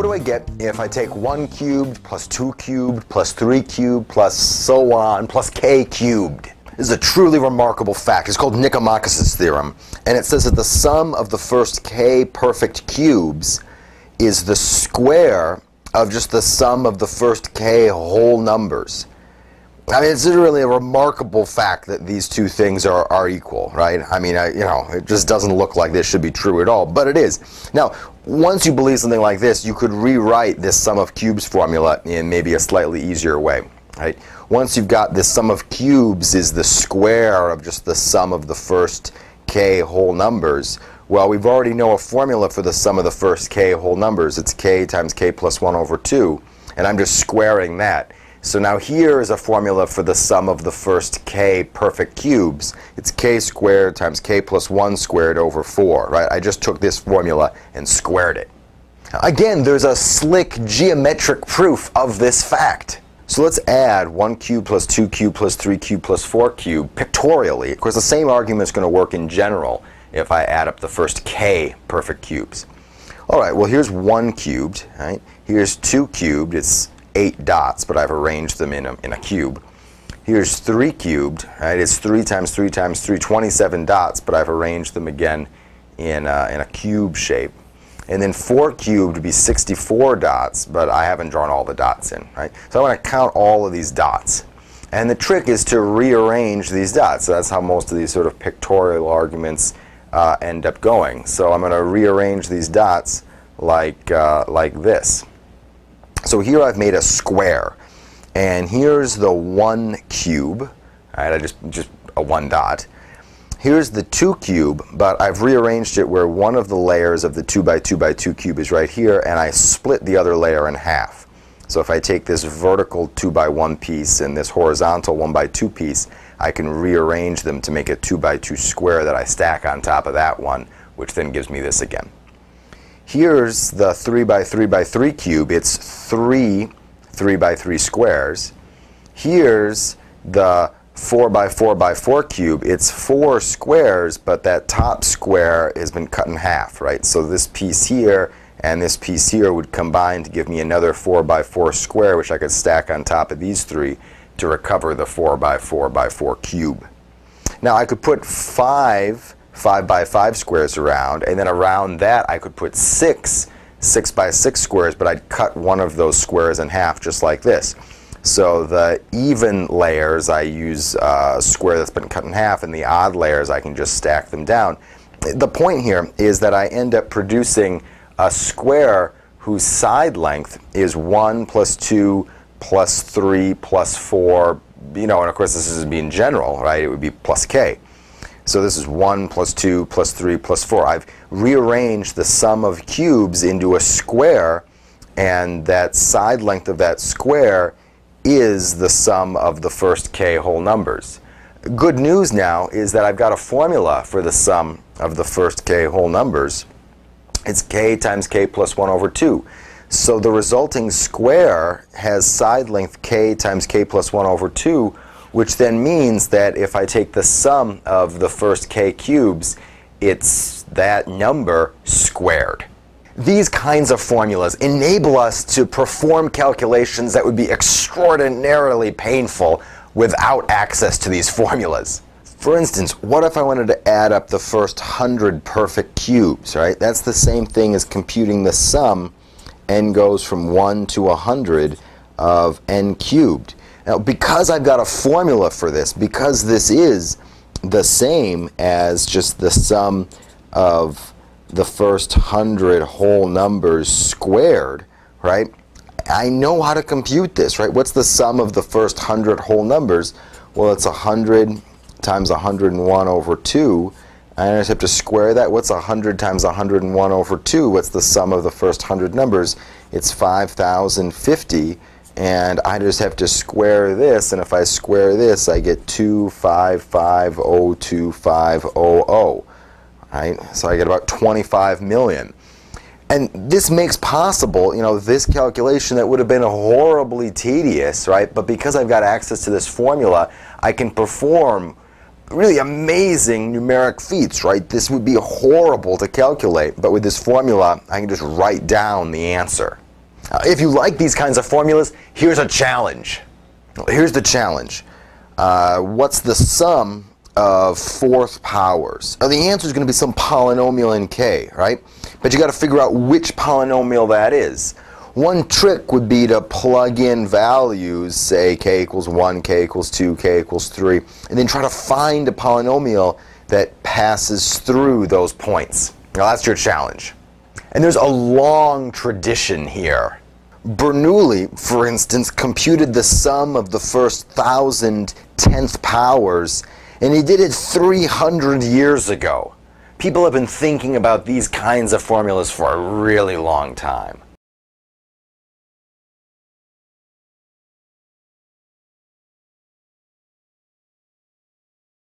what do I get if I take 1 cubed plus 2 cubed plus 3 cubed plus so on plus k cubed? This is a truly remarkable fact. It's called Nicomachus' theorem, and it says that the sum of the first k perfect cubes is the square of just the sum of the first k whole numbers. I mean, it's really a remarkable fact that these two things are equal, right? I mean, it just doesn't look like this should be true at all, but it is. Now, once you believe something like this, you could rewrite this sum of cubes formula in maybe a slightly easier way, right? Once you've got this sum of cubes is the square of just the sum of the first k whole numbers, well, we've already know a formula for the sum of the first k whole numbers. It's k times k plus 1 over 2, and I'm just squaring that. So now here is a formula for the sum of the first k perfect cubes. It's k squared times k plus 1 squared over 4, right? I just took this formula and squared it. Again, there's a slick geometric proof of this fact. So let's add 1 cubed plus 2 cubed plus 3 cubed plus 4 cubed pictorially. Of course, the same argument is going to work in general if I add up the first k perfect cubes. All right, well, here's 1 cubed, right? Here's 2 cubed. It's 8 dots, but I've arranged them in a cube. Here's 3 cubed, right? It's 3 times 3 times 3, 27 dots, but I've arranged them again in a cube shape. And then 4 cubed would be 64 dots, but I haven't drawn all the dots in, right? So I want to count all of these dots. And the trick is to rearrange these dots. So that's how most of these sort of pictorial arguments end up going. So I'm going to rearrange these dots like this. So here I've made a square, and here's the 1 cube, right? I just a 1 dot. Here's the 2 cube, but I've rearranged it where one of the layers of the 2 by 2 by 2 cube is right here, and I split the other layer in half. So if I take this vertical 2 by 1 piece and this horizontal 1 by 2 piece, I can rearrange them to make a 2 by 2 square that I stack on top of that one, which then gives me this again. Here's the 3 by 3 by 3 cube. It's 3 3 by 3 squares. Here's the 4 by 4 by 4 cube. It's 4 squares, but that top square has been cut in half, right? So this piece here and this piece here would combine to give me another 4 by 4 square, which I could stack on top of these 3 to recover the 4 by 4 by 4 cube. Now I could put 5 by 5 squares around, and then around that I could put 6 by 6 squares, but I'd cut one of those squares in half just like this. So the even layers I use a square that's been cut in half, and the odd layers I can just stack them down. The point here is that I end up producing a square whose side length is 1 plus 2 plus 3 plus 4, and of course this is being general, right? It would be plus k. So this is 1 plus 2 plus 3 plus 4. I've rearranged the sum of cubes into a square, and that side length of that square is the sum of the first k whole numbers. Good news now is that I've got a formula for the sum of the first k whole numbers. It's k times k plus 1 over 2. So the resulting square has side length k times k plus 1 over 2, which then means that if I take the sum of the first k cubes, it's that number squared. These kinds of formulas enable us to perform calculations that would be extraordinarily painful without access to these formulas. For instance, what if I wanted to add up the first 100 perfect cubes, right? That's the same thing as computing the sum, n goes from 1 to 100 of n cubed. Now, because I've got a formula for this, because this is the same as just the sum of the first 100 whole numbers squared, right? I know how to compute this, right? What's the sum of the first 100 whole numbers? Well, it's 100 times 101 over 2. I just have to square that. What's 100 times 101 over 2? What's the sum of the first 100 numbers? It's 5,050. And I just have to square this, and if I square this, I get 255,025,000, right? So I get about 25 million. And this makes possible, this calculation that would have been horribly tedious, right? But because I've got access to this formula, I can perform really amazing numeric feats, right? This would be horrible to calculate, but with this formula, I can just write down the answer. If you like these kinds of formulas, here's a challenge. Here's the challenge. What's the sum of fourth powers? The answer is going to be some polynomial in k, right? But you got to figure out which polynomial that is. One trick would be to plug in values, say k equals 1, k equals 2, k equals 3, and then try to find a polynomial that passes through those points. Now that's your challenge. And there's a long tradition here. Bernoulli, for instance, computed the sum of the first 1,000 tenth powers, and he did it 300 years ago. People have been thinking about these kinds of formulas for a really long time.